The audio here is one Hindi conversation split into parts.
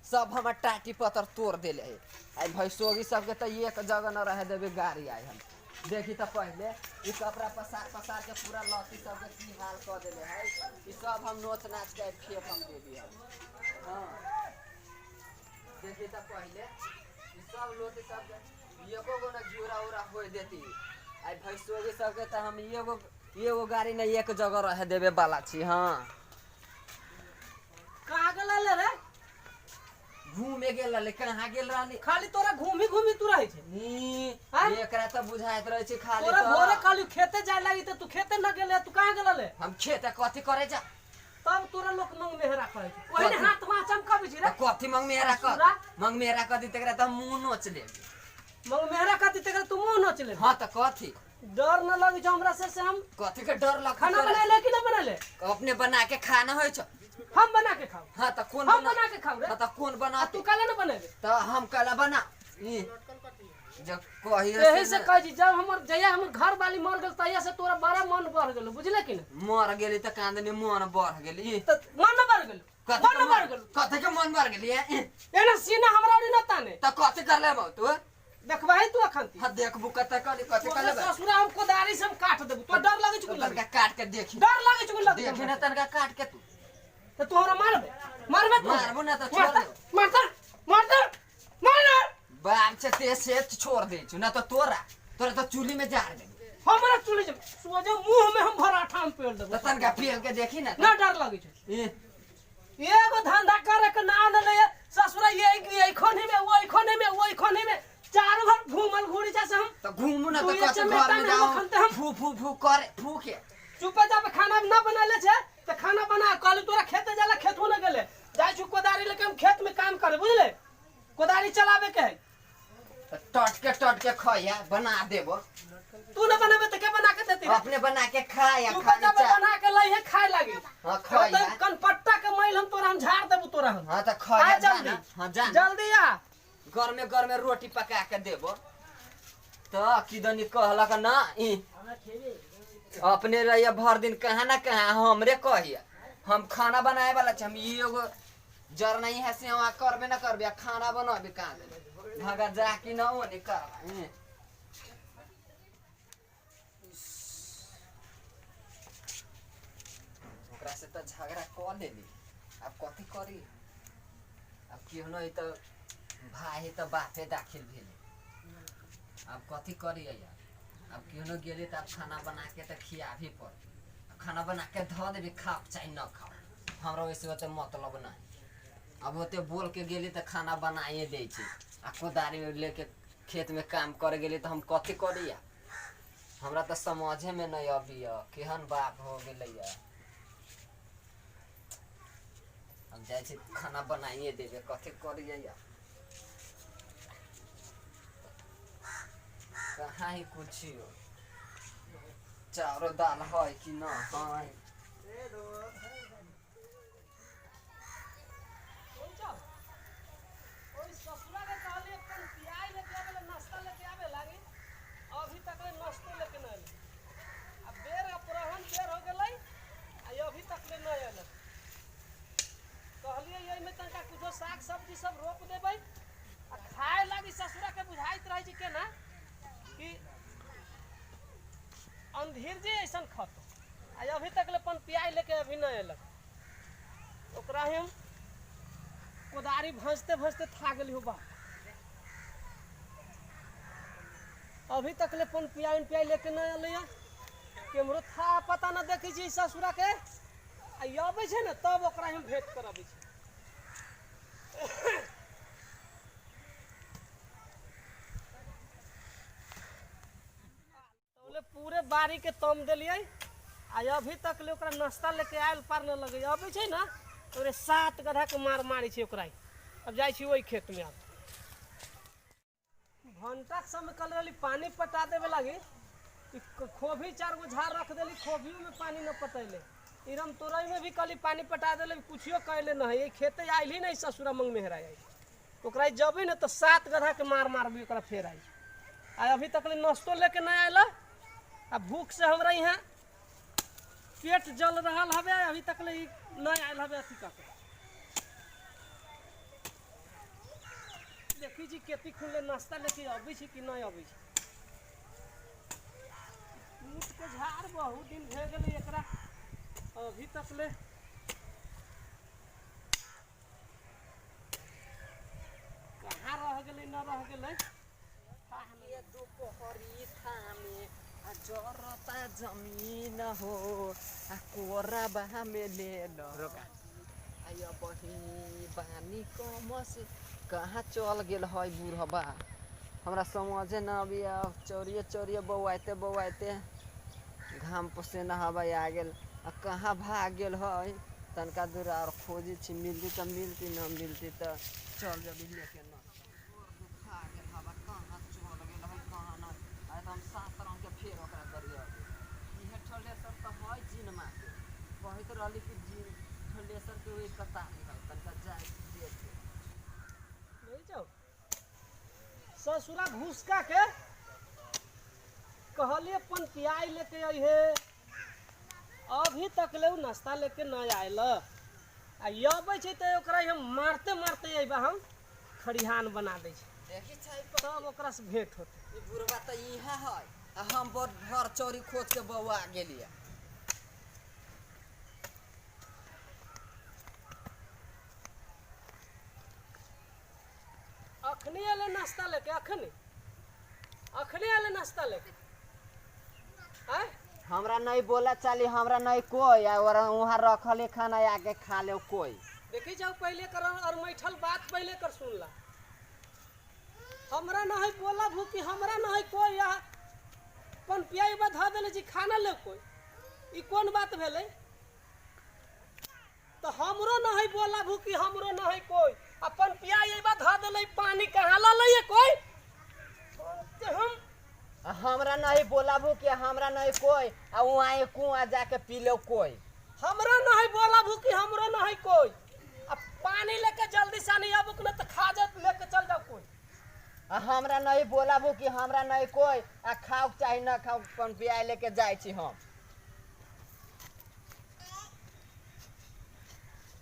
सब हमार टाटी पतर तोड़ दिले है। आई भैंसोगी सबके तो एक जगह न रह देवे गाड़ी आई हम देखी तो पहले ई कपड़ा पसार पसार के पूरा लती सबके की हाल कर दिले है। ई सब हम नोच नाच के खेत हम दे दिए। हाँ देखी तो पहले ई सब लोटी सब एको गो न घिउरा उरा हो देती। आई भैंसोगी सबके तो हम एगो गाड़ी न एक जगह रह देवे वाला छी। हाँ कहाँ गेल रे? घूमे गेल रहले कहाँ गेल रहनी? खाली तोरा घूमी घूमी तू रहे छे। एकरा तो बुझाइत रहे छे खाली तोरा तो भोरे खाली खेते जाय लागी त तू खेते न गेले तू कहाँ गेल रे? हम खेते कथी करे जा तब तोरा लोग मंग मेहरा करे छे। ओहिने हाथ मा चमकाबे छे रे। कथी मंग मेहरा कथी तकरा त मुंह नोच ले। मंग मेहरा कथी तकरा तू मुंह नोच ले। हां त कथी डर न लगे छ हमरा से हम कथी के डर लग खाना बनाले कि न बनाले? अपने बना के खाना होय छ। हम बना के खाऊ। हां त कौन हम बना के खाऊ रे? त कौन बना? तू काले न बनेबे त हम काला बना जब कहिए एही से कह जी जब हमर जया हमर घर वाली मर गेल तया से तोरा बड़ा मन बढ़ गेल बुझले कि न? मर गेली त कांदनी मन बढ़ गेली त मन न बढ़ गेल मन बढ़ गेल कथी के मन बढ़ गेली एना सीना हमरा ओरी न ताने त कथी कर ले तू देखबाई तू अखन हां देखबू कथी कथी कर ले ससुरा हम कोदारी से हम काट देबू तो डर लागे छ तनका काट के देखी डर लागे छ देखे न तनका काट के तू तो तोहरा मारबे मारबे तू मारबो ना त छोड़ दे मार बाप से ते से छोड़ दे छु ना तो तोरा तो चूल्ही में जार दे हमरा चूल्ही में सोजे मुंह में हम भरा ठाम पेल देबो तनका पेल के देखी ना डर लागे छ एगो धंधा करे के ना न ले ससुरा ये खोने में वो खोने में चार घर घूमल घूरी जैसे हम तो घूमू ना तो कत घर में जाओ फू फू फू करे फू के चुपे चाप खाना ना बनाले छे त खाना बना कल तोरा खेते जाला खेतो न गेले जाय छु कोदारी लेके हम खेत में काम करे बुझले कोदारी चलावे के है टट के खइया बना देबो तू न बनाबे त के बना के देती अपने बना के खाया तू जब बना के लई है खाए लागी हां खाया कनपट्टा के मैल हम तोरा हम झाड़ देबो तोरा हम हां त खाया जल्दी हां जा जल्दी आ घर में रोटी पका के देबो त किदनी कहला का ना अपने रहिया भर दिन कहाँ ना कहाँ हमरे कहिया हम खाना बनाए वाला छ हम एगो जर नहीं है से वहां करबे ना करबे खाना बनाबे कहां भागा जा कि न ओने करबा ओकरा से त झगड़ा क लेली अब कथी करी अब केहनो ई त भाई त बापे दाखिल भेले अब कथी करी यार अब केहनो गेले त खाना बना के त खियाभी पर खाना बना के ध देबे खाओ चाहे न खाओ हमरा वैसे त मतलब नहीं अब होते बोल के गेली त खाना बनाइए दे छी आ कोदारी में लेके खेत में काम करे गेली त हम कथी करी या हमरा त समझे में नहीं अबिया केहन बाप हो गेलै या अब जाय छी खाना बनाइए देबे कथी करी या कहाँ ही कुछ हो चारों दाल है कि न है अभी तक नाश्तो लेके न अब बेर अपराहन बेर हो गेलै अभी तक ले न आयल कहलिए यही में तनका कुछो साग सब्जी सब रोप देबै आ खाए लागी ससुरा के बुझाइत रहे छै केना कि अंधीर जे ऐसन खतो अभी तक ले पन पियाई लेके अभी न आयलक ओकरा हम कोदारी भंजते था गेली हो बा अभी तक ले पन पियाई लेके न आलैया केमरो था पता न देखै छी ससुरा के आबै छै न तब ओकरा हम भेंट करबै छी पूरे बारी के तम दिलिए अभी तक ले ओकरा नाश्ता लेके आयल पार न लगे अबै छै न तोरे 7 गधा के मारी छै ओकरा अब जाय छी ओई खेत में अब घंटा समय कल रही पानी पटा देवे लगी खोभी 4 गो झाड़ रख देली खोभियों में पानी न पटैले इरम तोरई में भी कल पानी पटा देले कुछियो कहले न है खेते आइल ही नहीं ससुरा मंग मेहरा आई ओकरा जबे न तो 7 गधा के मारबी ओकरा फेर आई अभी तक ले नाश्तो लेके नहीं आयल आ भूख से हमरा यहाँ पेट जल रहा हवे अभी तक ले नहीं आयल हवे अथी का देखी जी केती खुले नाश्ता लेके अबै छी कि नहीं अबै छी। ऊँट के झाड़ बहुत दिन भे गेलै एकरा अभी तक ले कहाँ रह गेलै न रह गेलै। ये दोपहरी थामे आ जरता जमीन हो आ कोरा बहा में ले रोका आया बही बानी कमस कहाँ चल गेल है बूढ़बा हमरा समझे न अबिया। चोरिए चोरिए बौआते घाम पसेना हवा आ गेल आ कहाँ भाग गेल है। तनका दूर और खोजी छी मिलती तो मिलती न मिलती तो चल जब लेके न भाग गेल हवा कहाँ चल गेल है कहाँ न एकदम 7 रंग के फेर ओकरा करिए इहे ठलेसर तो है जिनमा के कहत रहली कि जिन ठलेसर के वही कतारी है तनका जाए देखे ले जाओ ससुरा घुसका के कहलिए पन पियाई लेके आई है अभी तक ले नाश्ता लेके न आयल आ अबै छै त ओकरा हम मारते मारते अइबा हम खरिहान बना दै छी देखी छै तब ओकरा से भेंट होते। ई बुढ़वा त इहा है आ हम बड़ घर चोरी खोज के बौआ गेलिए। अखनी एले नाश्ता लेके अखनी एले नाश्ता लेके आय हमरा नहीं बोला चली हमरा नहीं कोई और वहाँ रखले खाना आके खा ले कोई। देखी जाओ पहले कर और मैठल बात पहले कर सुनला हमरा नहीं बोला भूखी हमरा नहीं कोई यहाँ पन पियाई बा धा देले जी खाना ले कोई ई कौन बात भेले। तो हमरो नहीं बोला भूखी हमरो नहीं कोई अपन पियाई बा धा देले पानी कहाँ ला ले कोई हम हमरा नहीं बोला कि हमरा नहीं कोई आ वहाँ कुआं जाके पी लो कोई। हमरा नहीं बोला भूखी हमरो नहीं कोई अब पानी लेके जल्दी से नहीं अब न तो खाजत लेके चल जाओ कोई। हमरा नहीं बोला कि हमरा नहीं कोई आ खाओ चाहे न खाओ पन पिया लेके जाए छी हम।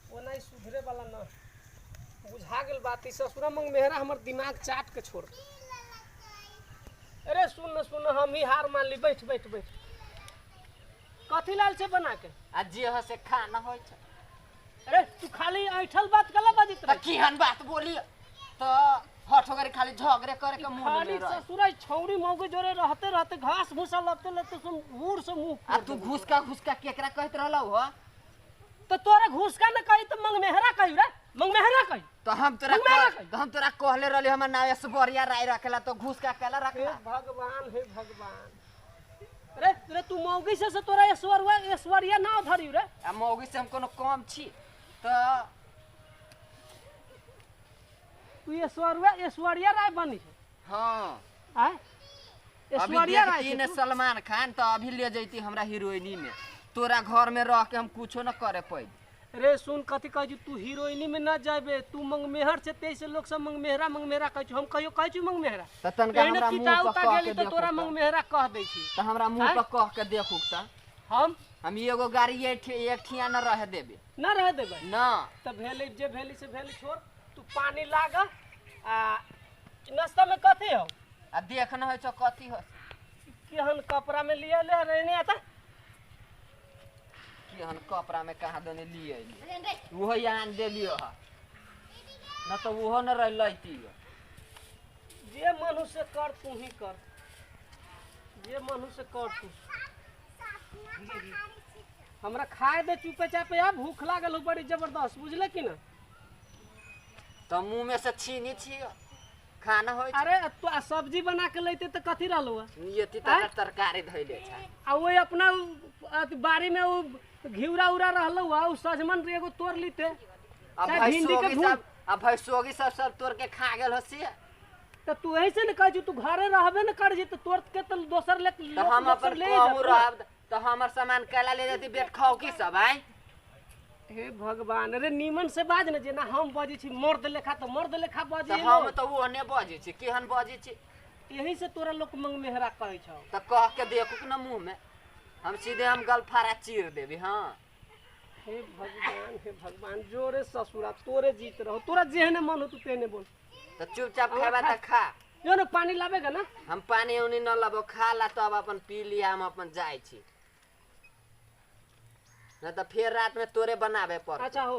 वो नहीं सुधरे वाला न बुझा गेल बात। ससुरा मंग मेहरा हमर दिमाग चाट के छोड़। अरे सुन हम ही हार मान ली बैठ कथी लाल से बना के आ जे ह से खाना होय छ। अरे तू खाली ऐठल बात कला बाजित रह केहन बात बोली तो हठ होकर खाली झगड़े करे के मुंह खाली में रह। ससुरा छौड़ी मौगे जोरे रहते घास भूसा लपते सुन मुंह से मुंह आ तू घुसका केकरा कहत रहलौ हो तो तोरा घुसका न कही तो मंग मेहरा कही रे मंग मेहरा कही तो हम तोरा कहले रहली हमर नाम ऐश्वर्या राय रखेला तो घुसका केला हे रखला। भगवान अरे तू मौगी से तोरा ऐश्वर्या ना धरी रे आ मौगी से हम कोनो कम छी तो तू ऐश्वर्या राय बनी है। हाँ आय अभी ऐश्वर्या राय देखती ने सलमान खान तो अभी ले जैती हमरा हीरोइनी में तोरा घर में रह के हम कुछो न करे पाई। रे सुन कथी कह तू हीरोइनी में न जाबे तू मंगमेहर से तेईस लोग सब मंगमेहरा कह हम कहियो कह मंगमेहरा त तनका हमरा मुंह पर कह के तो तोरा मंगमेहरा कह दै छी त हमरा मुंह पर कह के देखू त हम एगो गाड़ी एक ठिया न रह देबे न रह देबे न त भेले जे भेली से भेली छोड़ तू पानी लाग आ नाश्ता में कथी हो आ देख न होय छ कथी हो केहन कपड़ा में लिया ले रहने आता केहन कपड़ा में कहाँ दने लिए वो यहाँ दे लियो हा न तो वो न रह लैती जे मनुष्य कर तू ही कर जे मनुष्य कर तू हमरा खाए दे चुपे चापे अब भूख लागल हो बड़ी जबरदस्त बुझले कि ना तो मुंह में से छीनी छियो खाना होय छ। अरे तू सब्जी बना के लेते तो कथी रहलो ये तीता तरकारी धइले छ आ वो अपना बाड़ी में वो घिउरा उरा रहलो उ सजमन एगो तोड़ लीते अब भैंसोगी सब तोड़ के खा गेल हसी तो तू ऐसे न कह तू घरे रहबे न कर जी तो तोड़ के तो दोसर ले तो हम अपन कहू रहब तो हमर सामान कैला ले जती बेट खाओ की सब आय। हे भगवान अरे नीमन से बाज न जेना हम बजी छी मर्द लेखा तो मर्द लेखा बजी तो हम तो वो ने बजी छी केहन बजी छी यही से तोरा लोग मंग मेहरा कहै छ तो कह के देखू कि न मुंह में हम सीधे हम गलफारा चीर देबी। हाँ हे भगवान जोरे ससुरा तोरे जीत रहो तोरा जेहने मन हो तू तेने बोल। तो चुपचाप खाबा त खा। जो ना पानी लावेगा ना। हम पानी उनी न लबो खा ला तब अपन पी लिया हम अपन जाय छी न त फिर रात में तोरे बनावे पड़। अच्छा हो।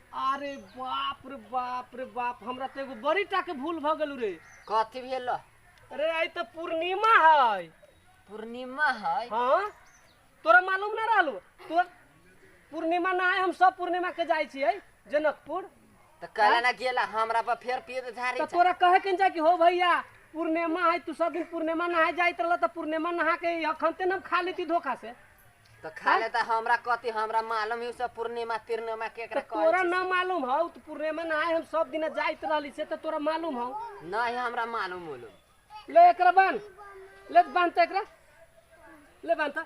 अरे बाप रे बाप रे बाप हमरा तो एगो बड़ी टाके भूल भ गेलू रे। कथी भेल? अरे आई तो पूर्णिमा है। पूर्णिमा है? हाँ तोरा मालूम ना रहलो? तो पूर्णिमा ना है, हम सब पूर्णिमा के जाय छियै जनकपुर। त कहला ना गेला हमरा पर फेर पी दे झारी। तो तोरा कहे के जा कि हो भैया पूर्णिमा है, तू सब दिन पूर्णिमा नहाए जाइत रहल त पूर्णिमा नहा के अखनते न खा लेती धोखा से। तो खा ले त हमरा कथी हमरा मालूम है सब पूर्णिमा तीर्णिमा केकरा तो तोरा ना मालूम हो? तो पूर्णिमा नहाए हम सब दिन जाइत रहली से त तोरा मालूम हो? नहीं हमरा मालूम मालूम। ले एकरा बांध, ले बांध त एकरा, ले बांध त।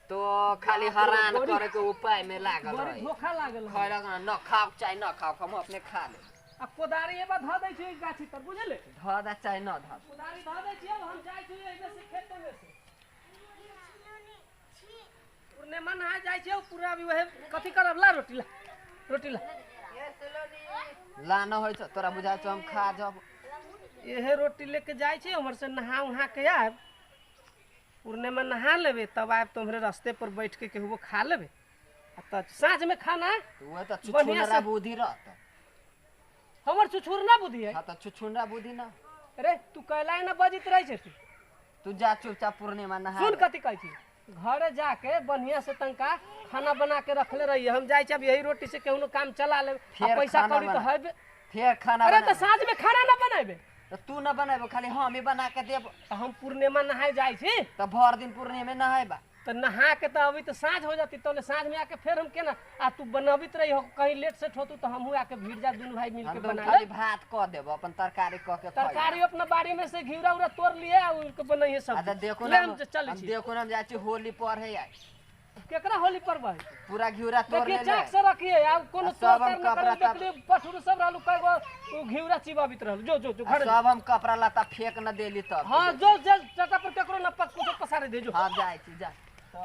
तो खाली हैरान करे के उपाय में लागल बड़ी रही। धोखा लागल है। खैरा न खाओ चाहे न खाओ हम अपने खा ले। अब कोदारी एबा ध दै छी गाछी पर बुझले? धदा चाहे न ध। कोदारी ध दै छी, अब हम जाय छी एबे से खेत में से। पूर्णिमा नहा जाय छी पूरा भी वहे कथि करब ला रोटी ला, रोटी ला। ला न होय छ तोरा बुझाय छ हम खा जब। एहे रोटी लेके जाय छी हमर से नहा उहा के आब। पूर्णिमा नहा लेबे तब आब तुम्हारे रास्ते पर बैठ के केहू खा लेबे। त साँझ में खाना वो त छुछुनरा बुद्धि रहत। हमर छुछुरना बुद्धि है। हां त छुछुनरा बुद्धि न। अरे तू कहला ना बजित रही छे तू जा चुपचाप पूर्णिमा नहा। सुन कथी कहै छी, घरे जाके बढ़िया से तंका खाना बना के रखले रही। हम जाय छी अब यही रोटी से केहू काम चला ले। पैसा कौड़ी तो है फिर खाना। अरे तो साँझ में खाना ना बनाबे तो तू न बनाबो खाली हम ही बना के देब। तो हम पूर्णिमा नहाए जाय छी तो भर दिन पूर्णिमा में नहाएबा तो नहा के तो अभी तो साँझ हो जाती तो साँझ में आके फिर हम केना आ तू बनाबित रही हो कहीं लेट सेट होतू तो हमहू आके भीड़ जा दुनू भाई मिल के बना खाली भात क देब अपन तरकारी क के। तरकारी अपना बाड़ी में से घिउरा उरा तोड़ लिए आ उनको बनाइए सब। अच्छा देखो ले ना हम चल छी। देखो ना हम जाय छी होली पर है यार। केकरा होली पर भाई पूरा घिउरा तोड़ ले। चाक से रखिए आ कोनो सब हम कपड़ा देखली पठुर सब रहलु कगो घिउरा चिबाबित रहलु। जो जो जो घर सब हम कपड़ा लता फेंक न देली तब। हां जो जल चटा पर केकरो न कुछ पसारे दे जो। हां जाय छी जा। तो